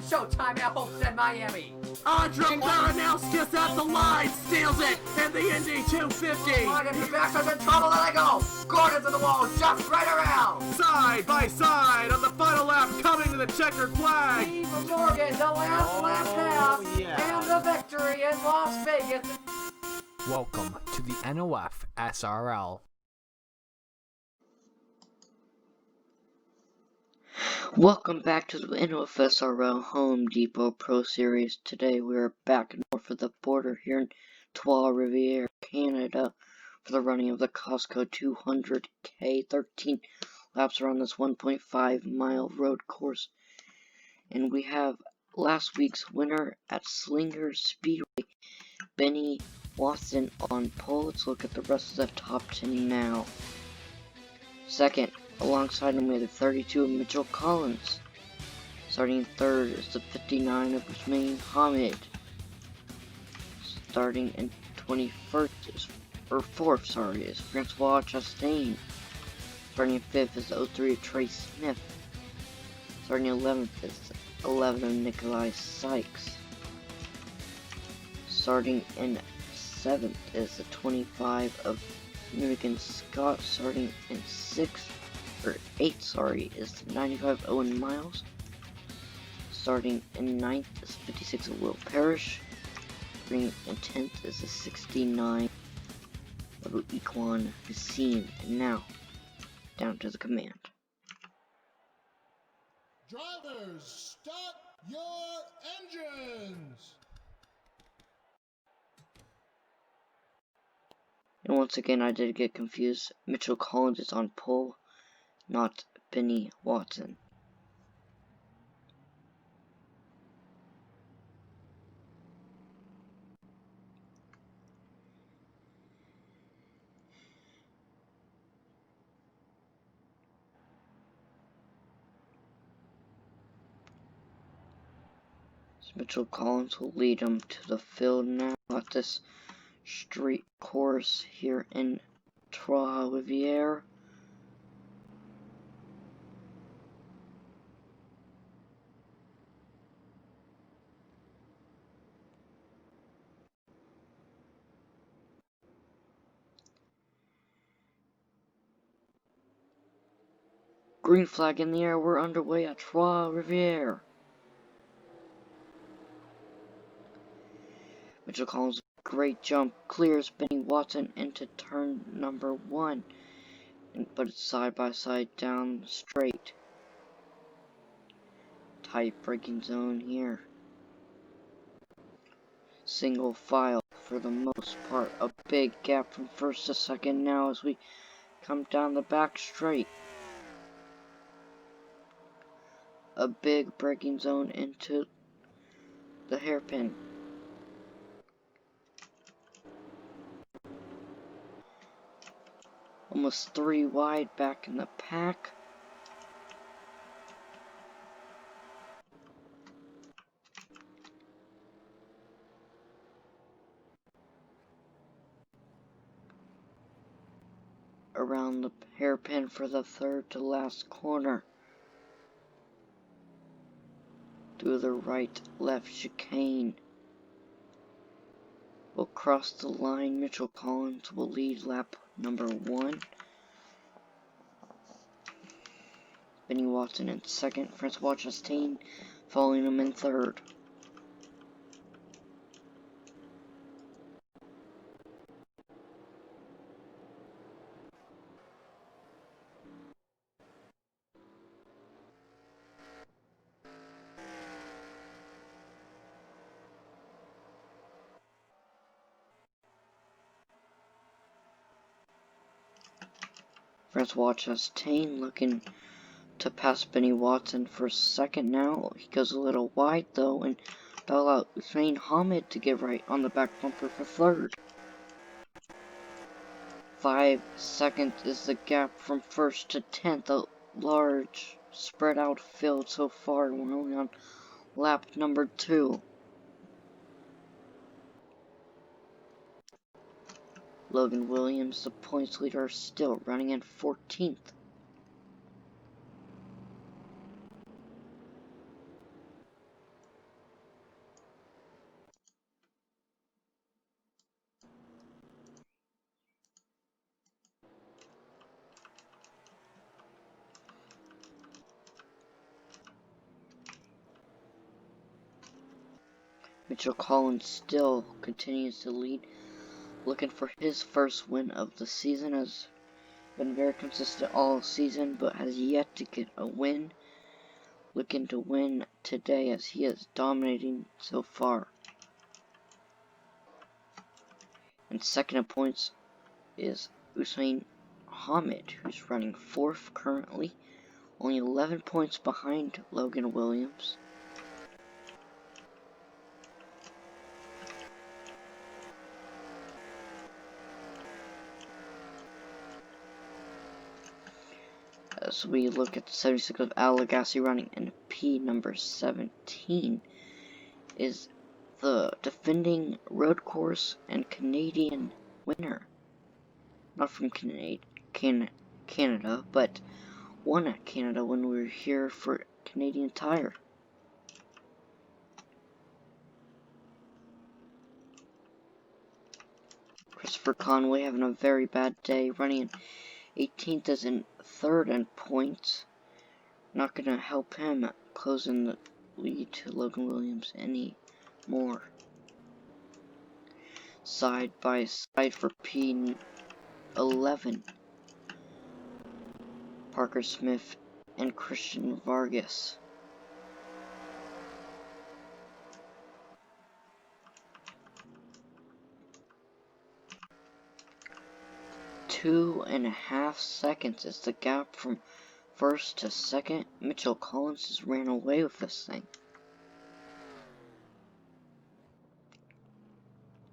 Showtime at Homestead, Miami. Andre Baranowskis at the line, steals it in the Indy 250. Why did the Baxter's in trouble? Let it go. Gordon to the wall, jumps right around. Side by side on the final lap, coming to the checkered flag. Steve Morgan, the last lap pass, and the victory in Las Vegas. Welcome to the NOFSRL. Welcome back to the NOFSRL Home Depot Pro Series. Today we are back north of the border here in Trois-Rivieres, Canada, for the running of the Costco 200K, 13 laps around this 1.5 mile road course. And we have last week's winner at Slinger Speedway, Benny Watson, on pole. Let's look at the rest of the top 10 now. Second, alongside him we have the 32 of Mitchell Collins. Starting third is the 59 of Usman Hamid. Starting in 21st is Francois Chastain. Starting 5th is the 03 of Trey Smith. Starting 11th is 11 of Nikolai Sykes. Starting in 7th is the 25 of Megan Scott. Starting in 8th is the 95 Owen Miles. Starting in 9th is 56 of Will Parrish. Starting in 10th is the 69 of Equan Hussein. And now, down to the command. Drivers, start your engines! And once again, I did get confused. Mitchell Collins is on pole, not Benny Watson. So Mitchell Collins will lead him to the field now at this street course here in Trois-Rivieres. Green flag in the air, we're underway at Trois-Rivieres. Mitchell Collins, great jump, clears Benny Watson into turn number 1, but it's side by side down straight. Tight braking zone here. Single file for the most part. A big gap from first to second now as we come down the back straight. A big braking zone into the hairpin. Almost 3 wide back in the pack. Around the hairpin for the third to last corner. Through the right-left chicane. Will cross the line. Mitchell Collins will lead lap number 1. Benny Watson in second. Francois Chastain following him in third. Francois Chastain looking to pass Benny Watson for second now. He goes a little wide though, and that'll allow Usman Hamid to get right on the back bumper for third. 5 seconds is the gap from first to 10th. A large spread out field so far. We're only on lap number 2. Logan Williams, the points leader, still running in 14th. Mitchell Collins still continues to lead, looking for his first win of the season. Has been very consistent all season, but has yet to get a win. Looking to win today as he is dominating so far. And second in points is Usain Hamid, who's running 4th currently, only 11 points behind Logan Williams. As we look at the 76 of Al Lagasse running in P number 17 is the defending road course and Canadian winner. Not from Canada, but won at Canada when we were here for Canadian Tire. Christopher Conway having a very bad day, running in 18th as in 3rd in points. Not going to help him closing the lead to Logan Williams anymore. Side by side for P11. Parker Smith and Christian Vargas. Two and a half seconds is the gap from first to second. Mitchell Collins has ran away with this thing.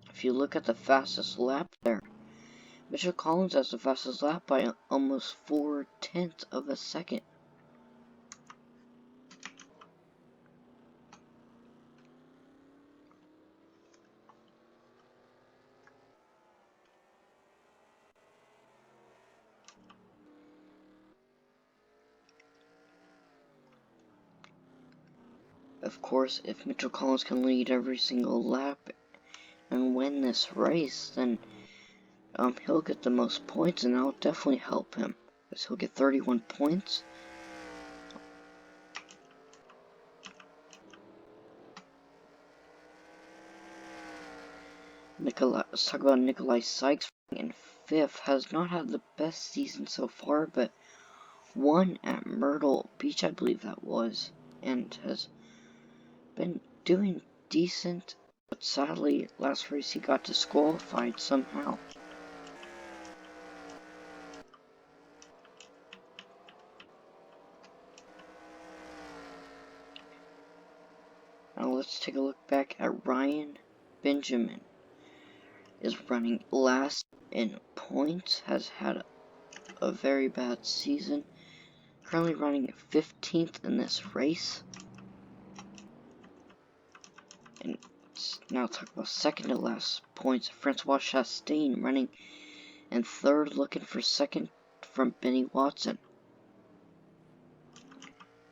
If you look at the fastest lap there, Mitchell Collins has the fastest lap by almost 4/10 of a second. Of course, if Mitchell Collins can lead every single lap and win this race, then he'll get the most points, and that'll definitely help him, because he'll get 31 points. Let's talk about Nikolai Sykes in 5th. Has not had the best season so far, but won at Myrtle Beach, I believe that was, and has been doing decent, but sadly, last race he got disqualified somehow. Now let's take a look back at Ryan Benjamin. Is running last in points, has had a very bad season. Currently running 15th in this race. And now talk about second to last points. Francois Chastain running in 3rd, looking for 2nd from Benny Watson.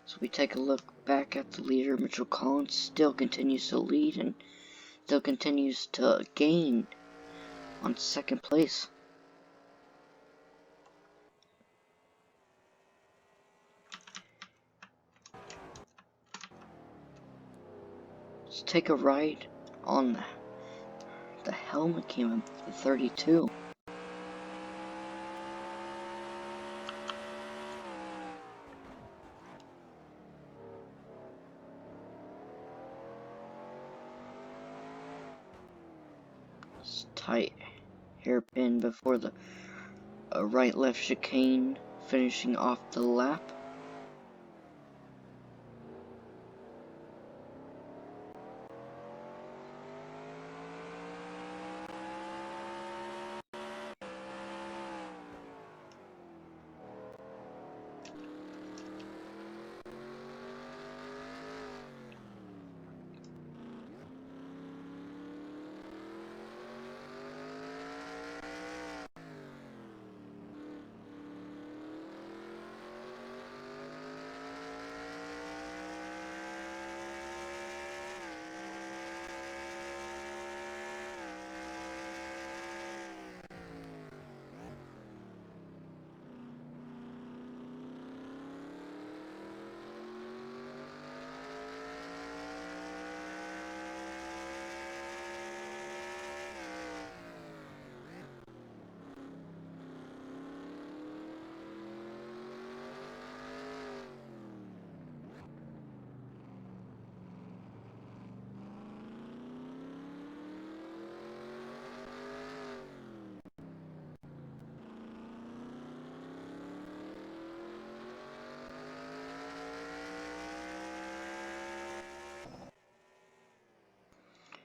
So we take a look back at the leader. Mitchell Collins still continues to lead and still continues to gain on 2nd place. Let's take a ride on the helmet cam of the 32. It's tight hairpin before the right-left chicane, finishing off the lap.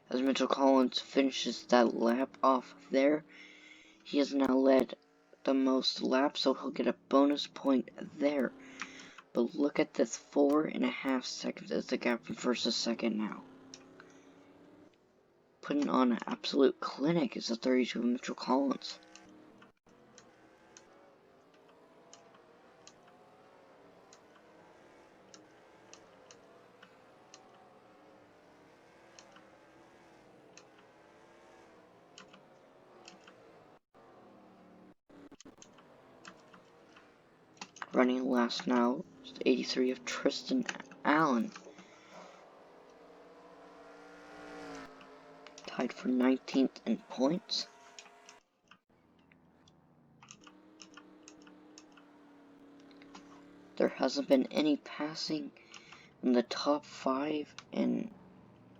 As Mitchell Collins finishes that lap off there, he has now led the most laps, so he'll get a bonus point there. But look at this, 4.5 seconds is the gap from first to second now. Putting on an absolute clinic is the 32 of Mitchell Collins. Running last now is the 83 of Tristan Allen. Tied for 19th in points. There hasn't been any passing in the top 5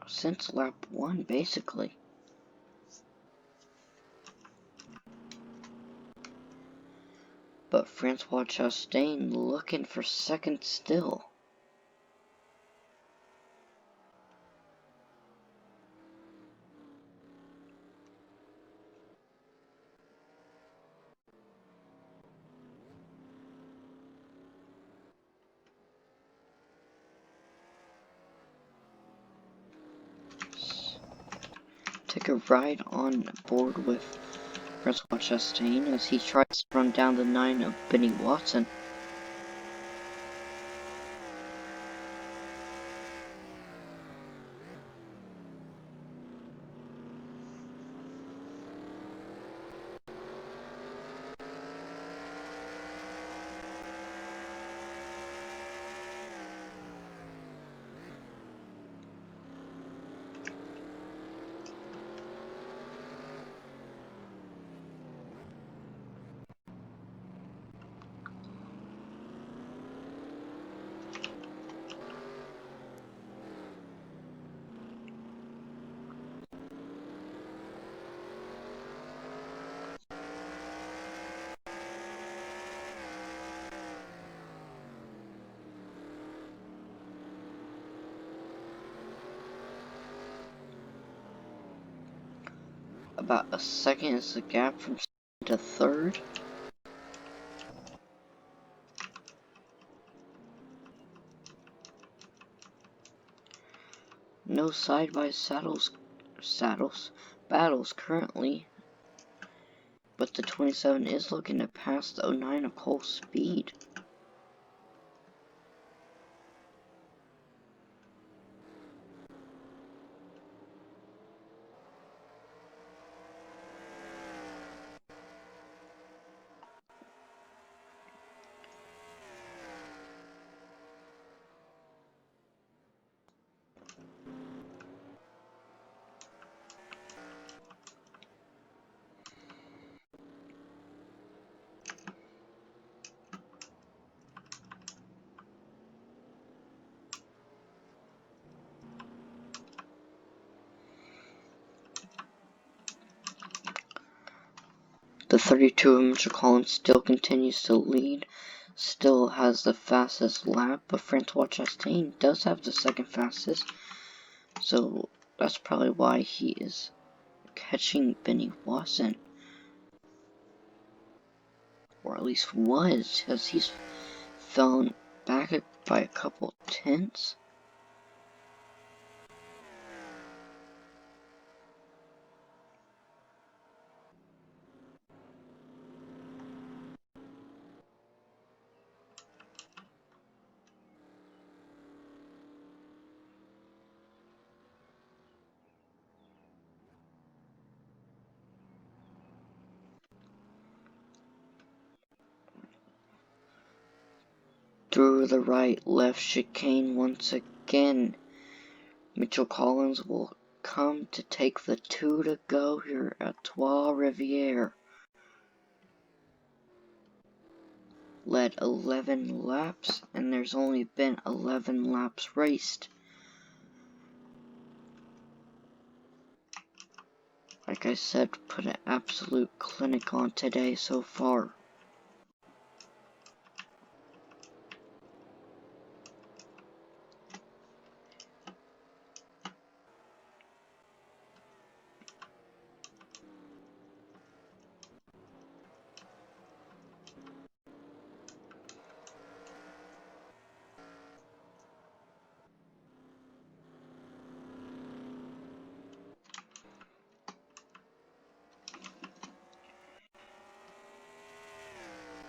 since lap 1, basically. But Francois Chastain looking for second still. Take a ride on board with Francois Chastain as he tries to run down the 9 of Benny Watson. About a second is the gap from second to third. No side-by-saddles battles currently, but the 27 is looking to pass the 09 of Cole Speed. The 32 of Mitchell Collins still continues to lead, still has the fastest lap, but Francois Chastain does have the second fastest, so that's probably why he is catching Benny Watson. Or at least was, because he's fallen back by a couple tenths. Through the right left chicane once again. Mitchell Collins will come to take the 2 to go here at Trois-Rivieres. Led 11 laps, and there's only been 11 laps raced. Like I said, put an absolute clinic on today so far.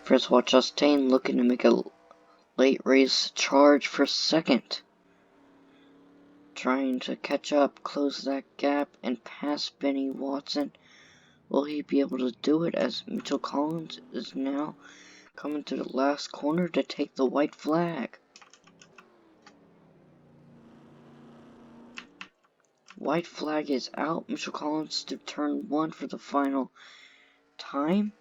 Francois Chastain looking to make a late race charge for second. Trying to catch up, close that gap, and pass Benny Watson. Will he be able to do it as Mitchell Collins is now coming to the last corner to take the white flag? White flag is out. Mitchell Collins to turn 1 for the final time.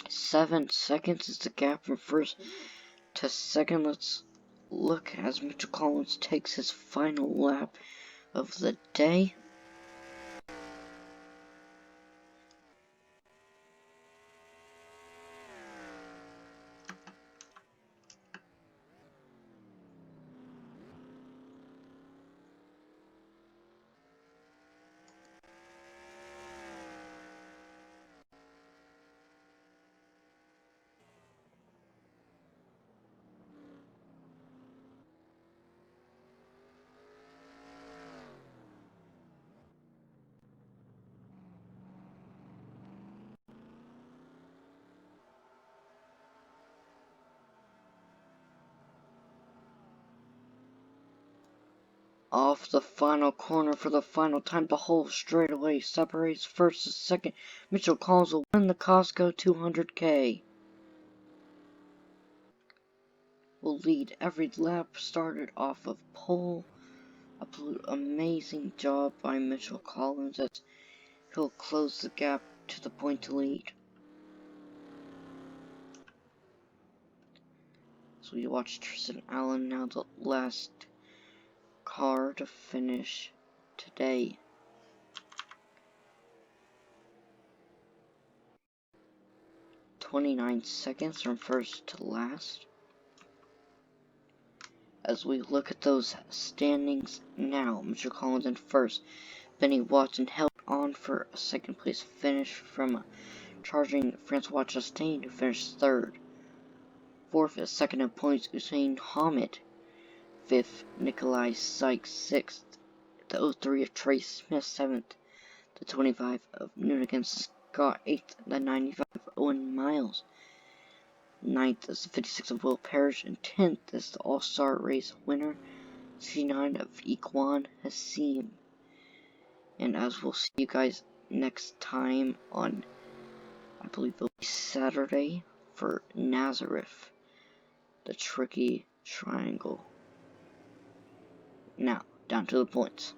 7 seconds is the gap from first to second. Let's look as Mitchell Collins takes his final lap of the day. Off the final corner for the final time, the whole straightaway separates first to second. Mitchell Collins will win the Costco 200K. Will lead every lap, started off of pole. Amazing job by Mitchell Collins as he'll close the gap to the point to lead. So we watch Tristan Allen, now the last car to finish today. "29 seconds from first to last." As we look at those standings now, Mitchell Collins in first. Benny Watson held on for a second place finish from charging Francois Chastain, who finished third. Fourth is second in points, Usain Hamid. Fifth, Nikolai Sykes. Sixth, the 03 of Trace Smith. Seventh, the 25 of Noonigan Scott. Eighth, the 95 of Owen Miles. Ninth is the 56 of Will Parrish, and 10th is the All-Star Race winner, 69 of Iqwan Hassim. And as we'll see you guys next time on, I believe it'll be Saturday, for Nazareth, the tricky triangle. Now, down to the points.